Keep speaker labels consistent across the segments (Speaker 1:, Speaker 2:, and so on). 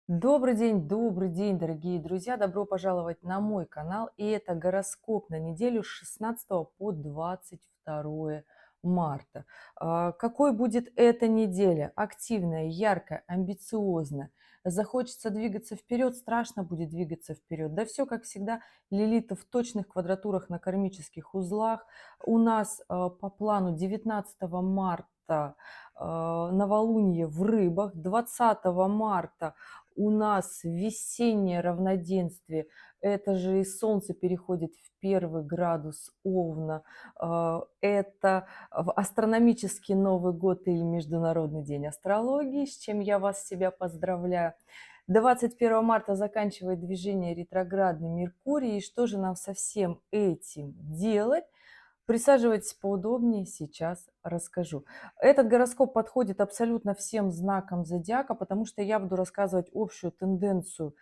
Speaker 1: Добрый день, дорогие друзья! Добро пожаловать на мой канал. И это гороскоп на неделю с 16 по 22 марта. Какой будет эта неделя? Активная, яркая, амбициозная. Захочется двигаться вперед, страшно будет двигаться вперед. Да все, как всегда, Лилита в точных квадратурах на кармических узлах. У нас по плану 19 марта новолуние в рыбах, 20 марта у нас весеннее равноденствие, это же и Солнце переходит в первый градус Овна. Это астрономический Новый год или Международный день астрологии, с чем я вас себя поздравляю. 21 марта заканчивает движение ретроградный Меркурий. И что же нам со всем этим делать? Присаживайтесь поудобнее, сейчас расскажу. Этот гороскоп подходит абсолютно всем знакам зодиака, потому что я буду рассказывать общую тенденцию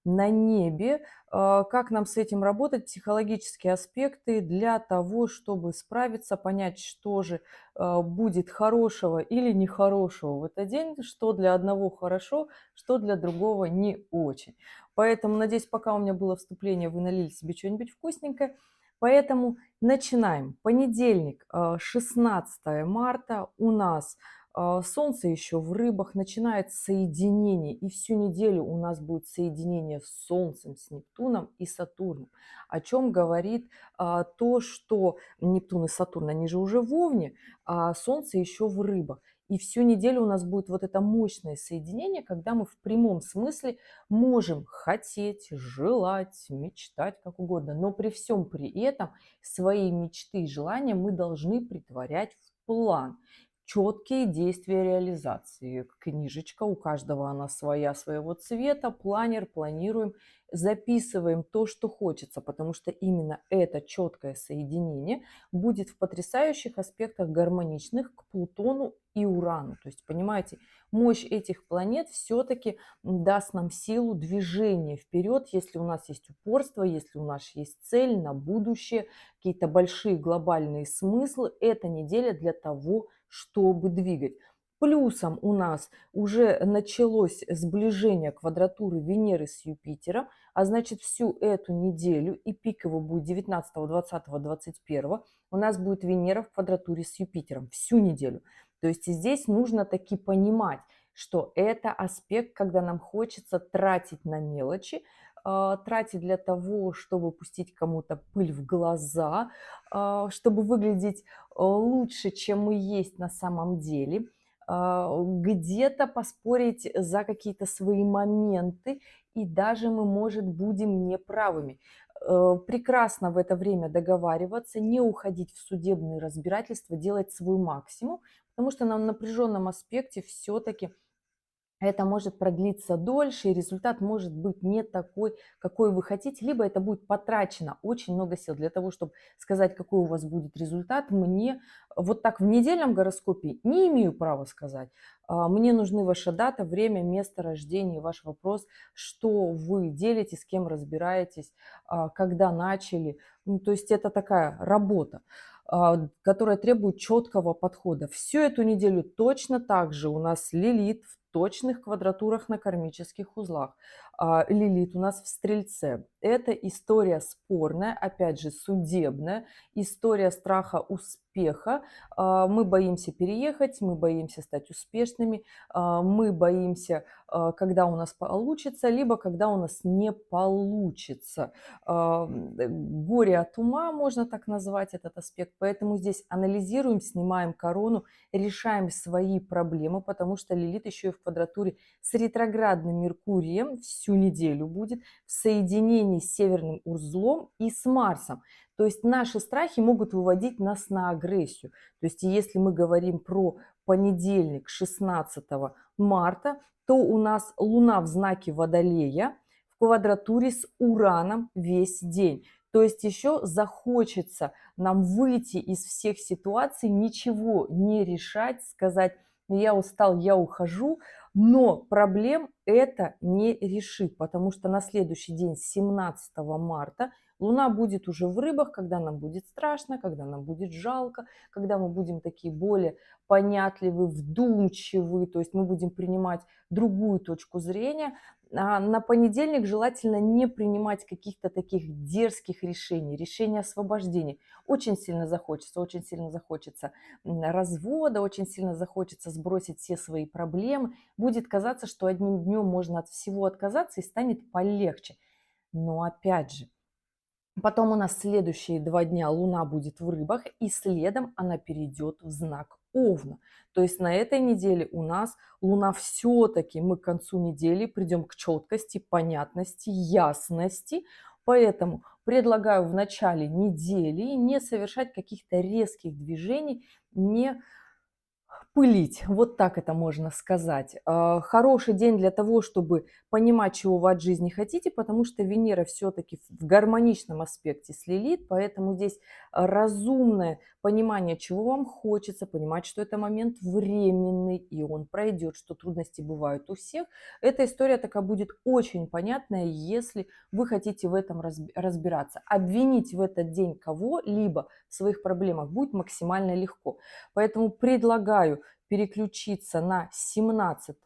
Speaker 1: на небе, как нам с этим работать, психологические аспекты для того, чтобы справиться, понять, что же будет хорошего или нехорошего в этот день, что для одного хорошо, что для другого не очень. Поэтому, надеюсь, пока у меня было вступление, вы налили себе что-нибудь вкусненькое. Поэтому начинаем. Понедельник, 16 марта. У нас Солнце еще в рыбах, начинает соединение. И всю неделю у нас будет соединение с Солнцем, с Нептуном и Сатурном. О чем говорит то, что Нептун и Сатурн, они же уже в Овне, а Солнце еще в рыбах. И всю неделю у нас будет вот это мощное соединение, когда мы в прямом смысле можем хотеть, желать, мечтать, как угодно, но при всем при этом свои мечты и желания мы должны притворять в план. Четкие действия реализации. Книжечка, у каждого она своя, своего цвета, планер, планируем, записываем то, что хочется, потому что именно это четкое соединение будет в потрясающих аспектах гармоничных к Плутону и Урану. То есть, понимаете, мощь этих планет все-таки даст нам силу движения вперед, если у нас есть упорство, если у нас есть цель на будущее, какие-то большие глобальные смыслы. Эта неделя для того, чтобы двигать. Плюсом у нас уже началось сближение квадратуры Венеры с Юпитером, а значит всю эту неделю, и пик его будет 19, 20, 21, у нас будет Венера в квадратуре с Юпитером всю неделю. То есть здесь нужно таки понимать, что это аспект, когда нам хочется тратить на мелочи, тратить для того, чтобы пустить кому-то пыль в глаза, чтобы выглядеть лучше, чем мы есть на самом деле, где-то поспорить за какие-то свои моменты, и даже мы, может, будем неправыми. Прекрасно в это время договариваться, не уходить в судебные разбирательства, делать свой максимум, потому что на напряженном аспекте все-таки это может продлиться дольше, и результат может быть не такой, какой вы хотите, либо это будет потрачено очень много сил для того, чтобы сказать, какой у вас будет результат. Мне вот так в недельном гороскопе не имею права сказать. Мне нужны ваша дата, время, место рождения, ваш вопрос, что вы делите, с кем разбираетесь, когда начали. Ну, то есть это такая работа, которая требует четкого подхода. Всю эту неделю точно так же у нас Лилит в точных квадратурах на кармических узлах. Лилит у нас в Стрельце. Это история спорная, опять же, судебная, история страха успеха. Мы боимся переехать, мы боимся стать успешными, мы боимся, когда у нас получится, либо когда у нас не получится. Горе от ума, можно так назвать этот аспект. Поэтому здесь анализируем, снимаем корону, решаем свои проблемы, потому что Лилит еще и в квадратуре с ретроградным Меркурием всю неделю будет в соединении с северным узлом и с Марсом. То есть наши страхи могут выводить нас на агрессию. То есть если мы говорим про понедельник 16 марта, то у нас Луна в знаке Водолея в квадратуре с Ураном весь день. То есть еще захочется нам выйти из всех ситуаций, ничего не решать, сказать: я устал, я ухожу, но проблем это не решит, потому что на следующий день, 17 марта, Луна будет уже в рыбах, когда нам будет страшно, когда нам будет жалко, когда мы будем такие более понятливы, вдумчивы, то есть мы будем принимать другую точку зрения. А на понедельник желательно не принимать каких-то таких дерзких решений, решений освобождения. Очень сильно захочется развода, очень сильно захочется сбросить все свои проблемы. Будет казаться, что одним днем можно от всего отказаться и станет полегче. Но опять же, потом у нас следующие 2 дня Луна будет в Рыбах, и следом она перейдет в знак Овна. То есть на этой неделе у нас Луна все-таки, мы к концу недели придем к четкости, понятности, ясности. Поэтому предлагаю в начале недели не совершать каких-то резких движений, не пылить, вот так это можно сказать. Хороший день для того, чтобы понимать, чего вы от жизни хотите, потому что Венера все-таки в гармоничном аспекте с Лилит, поэтому здесь разумное понимание, чего вам хочется, понимать, что это момент временный, и он пройдет, что трудности бывают у всех. Эта история такая будет очень понятная, если вы хотите в этом разбираться. Обвинить в этот день кого-либо в своих проблемах будет максимально легко. Поэтому предлагаю переключиться на 17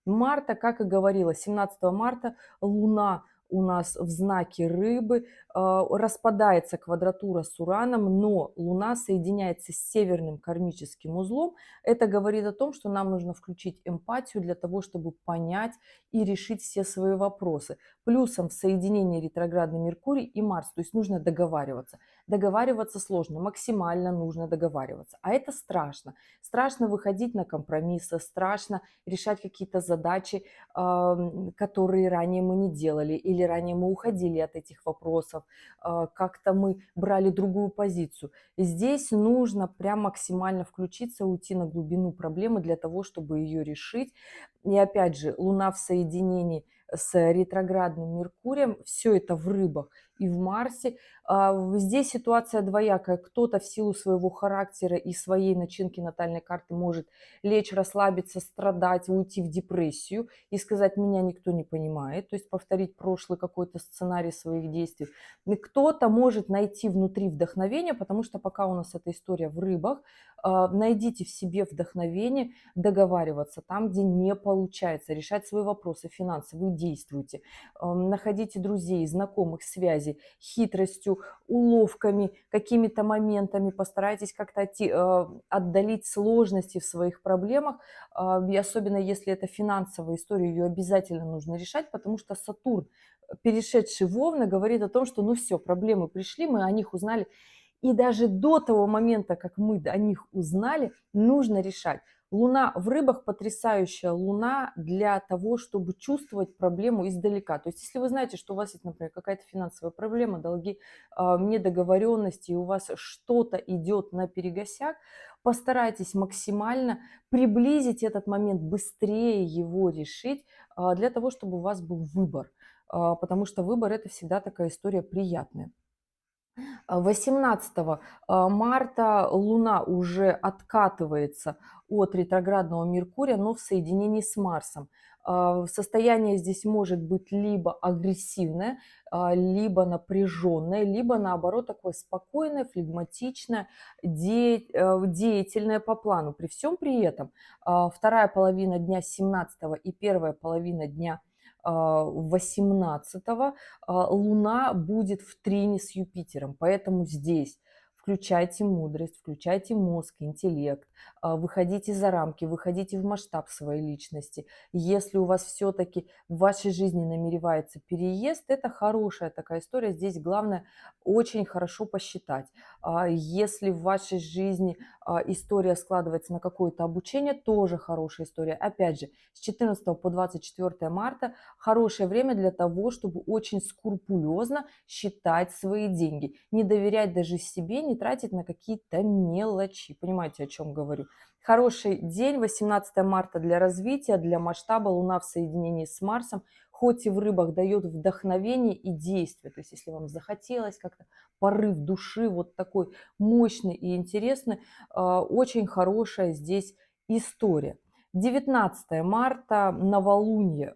Speaker 1: марта. Как и говорила, 17 марта Луна у нас в знаке Рыбы, распадается квадратура с Ураном, но Луна соединяется с северным кармическим узлом. Это говорит о том, что нам нужно включить эмпатию для того, чтобы понять и решить все свои вопросы. Плюсом в соединении ретроградный Меркурий и Марс, то есть нужно договариваться. Договариваться сложно, максимально нужно договариваться, а это страшно. Страшно выходить на компромиссы, страшно решать какие-то задачи, которые ранее мы не делали, или ранее мы уходили от этих вопросов, как-то мы брали другую позицию. Здесь нужно прям максимально включиться, уйти на глубину проблемы для того, чтобы ее решить. И опять же, Луна в соединении с ретроградным Меркурием, все это в Рыбах и в Марсе. Здесь ситуация двоякая. Кто-то в силу своего характера и своей начинки натальной карты может лечь, расслабиться, страдать, уйти в депрессию и сказать: меня никто не понимает, то есть повторить прошлый какой-то сценарий своих действий. И кто-то может найти внутри вдохновение, потому что пока у нас эта история в Рыбах, найдите в себе вдохновение договариваться там, где не получается, решать свои вопросы финансовые, действуйте, находите друзей, знакомых, связей, хитростью, уловками, какими-то моментами постарайтесь как-то отдалить сложности в своих проблемах, и особенно если это финансовая история, ее обязательно нужно решать, потому что Сатурн, перешедший в Овна, говорит о том, что ну все, проблемы пришли, мы о них узнали, и даже до того момента, как мы о них узнали, нужно решать. Луна в Рыбах потрясающая луна для того, чтобы чувствовать проблему издалека. То есть если вы знаете, что у вас есть, например, какая-то финансовая проблема, долги, недоговоренности, и у вас что-то идет наперекосяк, постарайтесь максимально приблизить этот момент, быстрее его решить, для того, чтобы у вас был выбор. Потому что выбор – это всегда такая история приятная. 18 марта Луна уже откатывается от ретроградного Меркурия, но в соединении с Марсом. Состояние здесь может быть либо агрессивное, либо напряженное, либо наоборот такое спокойное, флегматичное, деятельное по плану. При всем при этом вторая половина дня 17 и первая половина дня 18 Луна будет в трине с Юпитером, поэтому здесь включайте мудрость, включайте мозг, интеллект, выходите за рамки, выходите в масштаб своей личности. Если у вас все-таки в вашей жизни намеревается переезд, это хорошая такая история. Здесь главное очень хорошо посчитать. Если в вашей жизни история складывается на какое-то обучение, тоже хорошая история. Опять же, с 14 по 24 марта хорошее время для того, чтобы очень скрупулезно считать свои деньги. Не доверять даже себе, не тратить на какие-то мелочи. Понимаете, о чем говорю? Хороший день, 18 марта для развития, для масштаба. Луна в соединении с Марсом, хоть и в Рыбах, дает вдохновение и действие. То есть если вам захотелось как-то порыв души, вот такой мощный и интересный, очень хорошая здесь история. 19 марта, новолуние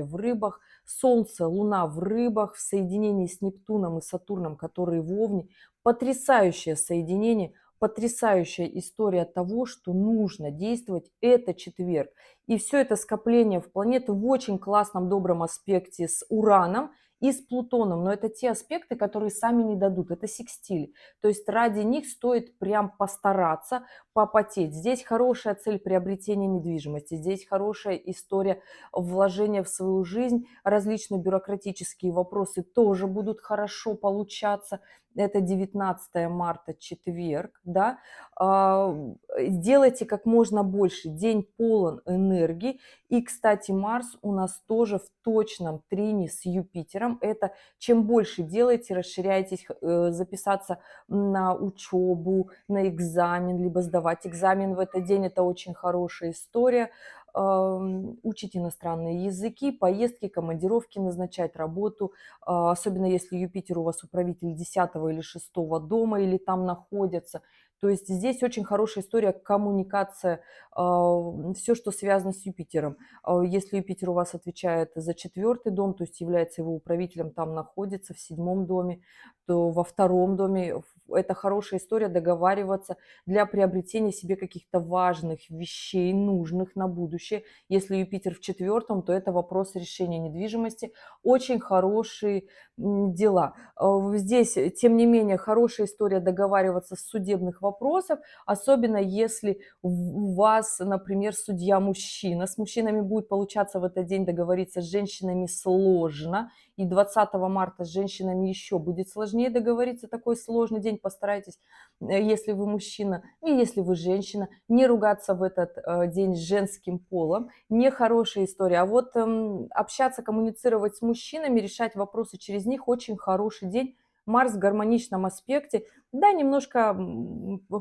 Speaker 1: в рыбах, Солнце, Луна в рыбах в соединении с Нептуном и Сатурном, которые в Овне. Потрясающее соединение, потрясающая история того, что нужно действовать. Это четверг. И все это скопление в планеты в очень классном, добром аспекте с Ураном и с Плутоном. Но это те аспекты, которые сами не дадут. Это секстили. То есть ради них стоит прям постараться, попотеть. Здесь хорошая цель приобретения недвижимости. Здесь хорошая история вложения в свою жизнь. Различные бюрократические вопросы тоже будут хорошо получаться. Это 19 марта, четверг, да. Делайте как можно больше. День полон энергии. И, кстати, Марс у нас тоже в точном трине с Юпитером. Это чем больше делаете, расширяйтесь, записаться на учебу, на экзамен, либо сдавать экзамен в этот день. Это очень хорошая история. Учить иностранные языки, поездки, командировки, назначать работу. Особенно если Юпитер у вас управитель 10 или 6 дома, или там находится. То есть здесь очень хорошая история коммуникация, все, что связано с Юпитером. Если Юпитер у вас отвечает за 4 дом, то есть является его управителем, там находится в 7 доме, то во 2 доме это хорошая история договариваться для приобретения себе каких-то важных вещей, нужных на будущее. Если Юпитер в 4, то это вопрос решения недвижимости. Очень хорошие дела. Здесь, тем не менее, хорошая история договариваться с судебных вопросов, особенно если у вас, например, судья-мужчина. С мужчинами будет получаться в этот день договориться, с женщинами сложно. И 20 марта с женщинами еще будет сложнее договориться. Такой сложный день. Постарайтесь, если вы мужчина и если вы женщина, не ругаться в этот день с женским полом. Нехорошая история. А вот общаться, коммуницировать с мужчинами, решать вопросы через них — очень хороший день. Марс в гармоничном аспекте. Да, немножко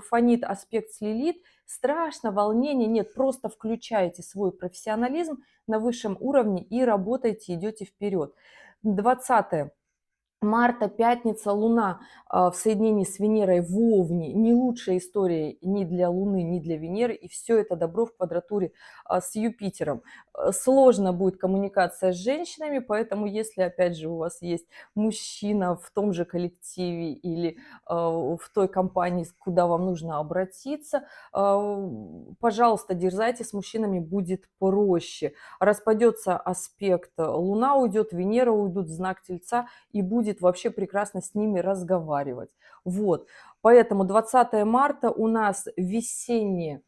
Speaker 1: фонит аспект с Лилит. Страшно, волнение нет. Просто включайте свой профессионализм на высшем уровне и работайте, идете вперед. 20 марта, пятница, Луна в соединении с Венерой в Овне. Не лучшая история ни для Луны, ни для Венеры. И все это добро в квадратуре с Юпитером. Сложно будет коммуникация с женщинами, поэтому если, опять же, у вас есть мужчина в том же коллективе или в той компании, куда вам нужно обратиться, пожалуйста, дерзайте, с мужчинами будет проще. Распадется аспект, Луна уйдет, Венера уйдут в знак Тельца, и будет вообще прекрасно с ними разговаривать. Вот. Поэтому 20 марта у нас весеннее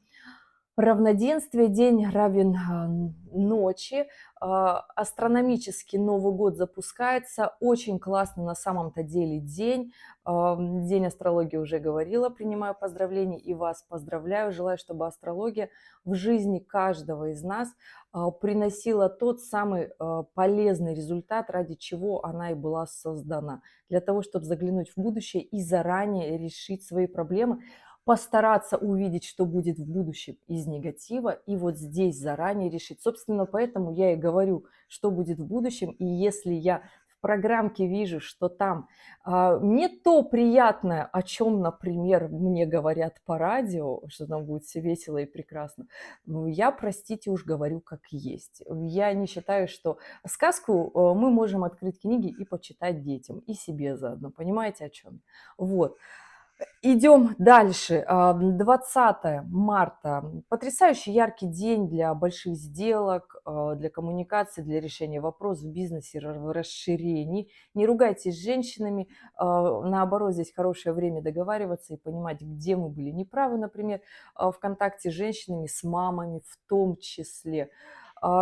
Speaker 1: равноденствие, день равен ночи. Астрономический Новый год запускается. Очень классно на самом-то деле день. День астрологии уже говорила. Принимаю поздравления и вас поздравляю. Желаю, чтобы астрология в жизни каждого из нас приносила тот самый полезный результат, ради чего она и была создана. Для того, чтобы заглянуть в будущее и заранее решить свои проблемы, постараться увидеть, что будет в будущем из негатива, и вот здесь заранее решить. Собственно, поэтому я и говорю, что будет в будущем, и если я в программке вижу, что там не то приятное, о чем, например, мне говорят по радио, что там будет все весело и прекрасно, ну, я, простите, уж говорю как есть. Я не считаю, что сказку мы можем открыть книги и почитать детям, и себе заодно. Понимаете, о чем? Вот. Идем дальше. 20 марта. Потрясающий яркий день для больших сделок, для коммуникации, для решения вопросов в бизнесе, расширений. Не ругайтесь с женщинами. Наоборот, здесь хорошее время договариваться и понимать, где мы были неправы, например, в контакте с женщинами, с мамами в том числе.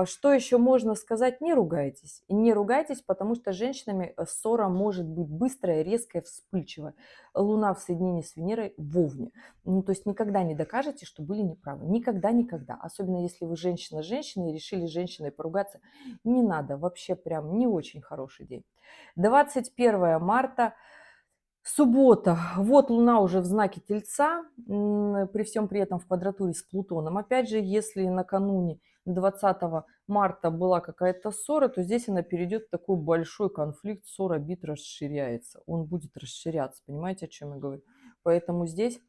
Speaker 1: Что еще можно сказать? Не ругайтесь. Не ругайтесь, потому что с женщинами ссора может быть быстрая, резкая, вспыльчивая. Луна в соединении с Венерой в Овне. Ну, то есть никогда не докажете, что были неправы. Никогда, никогда. Особенно если вы женщина с женщиной и решили с женщиной поругаться. Не надо. Вообще прям не очень хороший день. 21 марта. Суббота. Вот Луна уже в знаке Тельца, при всем при этом в квадратуре с Плутоном. Опять же, если накануне 20 марта была какая-то ссора, то здесь она перейдет в такой большой конфликт, ссора, бит расширяется. Он будет расширяться, понимаете, о чем я говорю? Поэтому здесь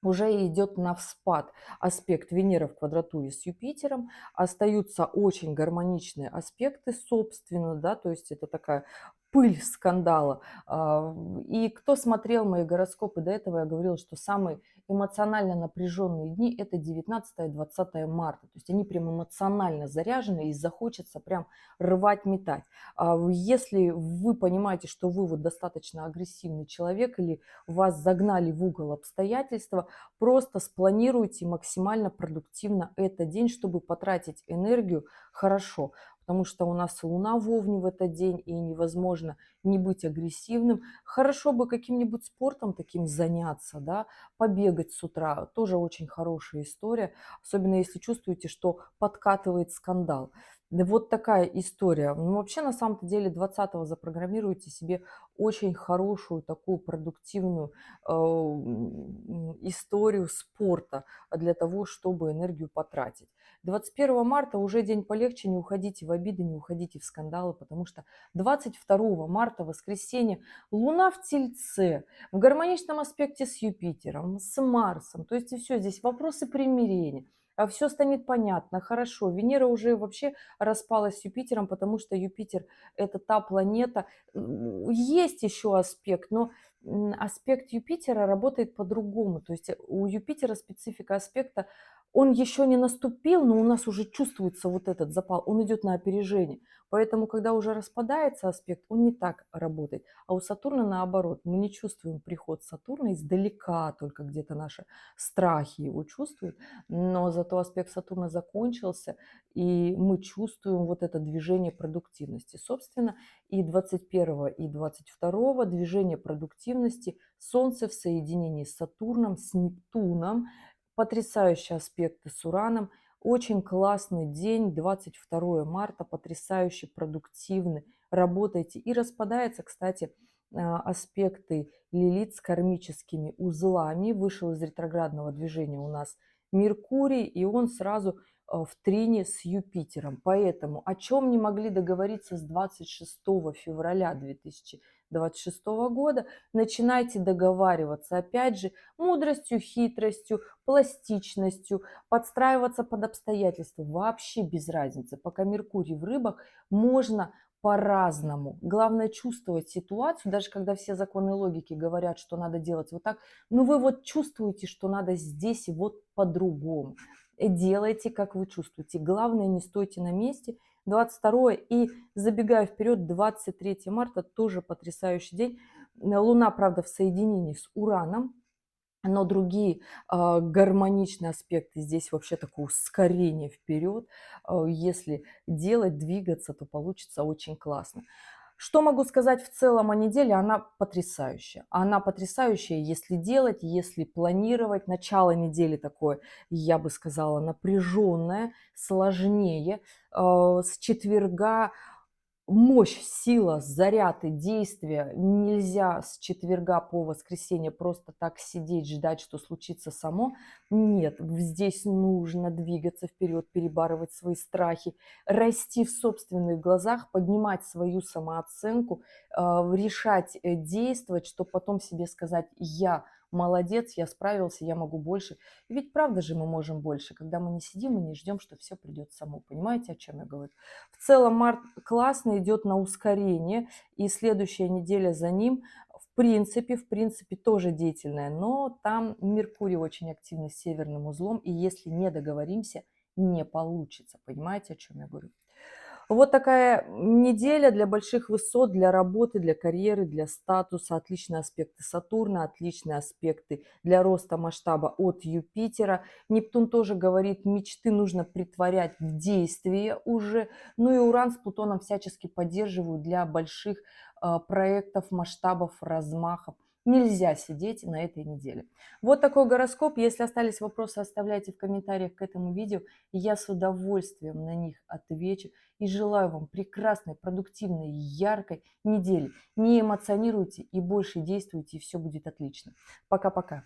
Speaker 1: уже идет на вспад аспект Венеры в квадратуре с Юпитером, остаются очень гармоничные аспекты, собственно, да, то есть это такая пыль скандала. И кто смотрел мои гороскопы до этого, я говорила, что самые эмоционально напряженные дни – это 19-20 марта. То есть они прям эмоционально заряжены и захочется прям рвать, метать. Если вы понимаете, что вы вот достаточно агрессивный человек или вас загнали в угол обстоятельства, просто спланируйте максимально продуктивно этот день, чтобы потратить энергию хорошо. Потому что у нас Луна в Овне в этот день, и невозможно не быть агрессивным. Хорошо бы каким-нибудь спортом таким заняться, да, побегать с утра. Тоже очень хорошая история, особенно если чувствуете, что подкатывает скандал. Да вот такая история. Ну, вообще, на самом-то деле, 20-го запрограммируйте себе очень хорошую, такую продуктивную историю спорта для того, чтобы энергию потратить. 21 марта уже день полегче, не уходите в обиды, не уходите в скандалы, потому что 22 марта, воскресенье, Луна в Тельце, в гармоничном аспекте с Юпитером, с Марсом, то есть и все, здесь вопросы примирения. А все станет понятно, хорошо. Венера уже вообще распалась с Юпитером, потому что Юпитер – это та планета. Есть еще аспект, но аспект Юпитера работает по-другому. То есть у Юпитера специфика аспекта, он еще не наступил, но у нас уже чувствуется вот этот запал, он идет на опережение. Поэтому, когда уже распадается аспект, он не так работает. А у Сатурна наоборот, мы не чувствуем приход Сатурна издалека, только где-то наши страхи его чувствуют, но зато аспект Сатурна закончился, и мы чувствуем вот это движение продуктивности. Собственно, и 21 и 22 движение продуктивности, Солнце в соединении с Сатурном, с Нептуном, потрясающие аспекты с Ураном, очень классный день, 22 марта, потрясающе продуктивный, работайте. И распадается, кстати, аспекты Лилит с кармическими узлами, вышел из ретроградного движения у нас Меркурий, и он сразу в трине с Юпитером. Поэтому о чем не могли договориться с 26 февраля 2026 года, начинайте договариваться. Опять же, мудростью, хитростью, пластичностью, подстраиваться под обстоятельства. Вообще без разницы. Пока Меркурий в рыбах, можно по-разному. Главное чувствовать ситуацию, даже когда все законы логики говорят, что надо делать вот так, но вы вот чувствуете, что надо здесь и вот по-другому. Делайте, как вы чувствуете. Главное, не стойте на месте. 22 и, забегая вперед, 23 марта тоже потрясающий день. Луна, правда, в соединении с Ураном, но другие гармоничные аспекты. Здесь вообще такое ускорение вперед. Если делать, двигаться, то получится очень классно. Что могу сказать в целом о неделе? Она потрясающая. Она потрясающая, если делать, если планировать. Начало недели такое, я бы сказала, напряженное, сложнее. С четверга мощь, сила, заряд и действие. Нельзя с четверга по воскресенье просто так сидеть, ждать, что случится само. Нет, здесь нужно двигаться вперед, перебарывать свои страхи, расти в собственных глазах, поднимать свою самооценку, решать действовать, чтобы потом себе сказать: я молодец, я справился, я могу больше. И ведь правда же мы можем больше, когда мы не сидим и не ждем, что все придет само. Понимаете, о чем я говорю? В целом март классно идет на ускорение, и следующая неделя за ним в принципе, тоже деятельная, но там Меркурий очень активный с северным узлом, и если не договоримся, не получится. Понимаете, о чем я говорю? Вот такая неделя для больших высот, для работы, для карьеры, для статуса. Отличные аспекты Сатурна, отличные аспекты для роста масштаба от Юпитера. Нептун тоже говорит, мечты нужно притворять в действие уже. Ну и Уран с Плутоном всячески поддерживают для больших проектов, масштабов, размахов. Нельзя сидеть на этой неделе. Вот такой гороскоп. Если остались вопросы, оставляйте в комментариях к этому видео. И я с удовольствием на них отвечу. И желаю вам прекрасной, продуктивной, яркой недели. Не эмоционируйте и больше действуйте, и все будет отлично. Пока-пока.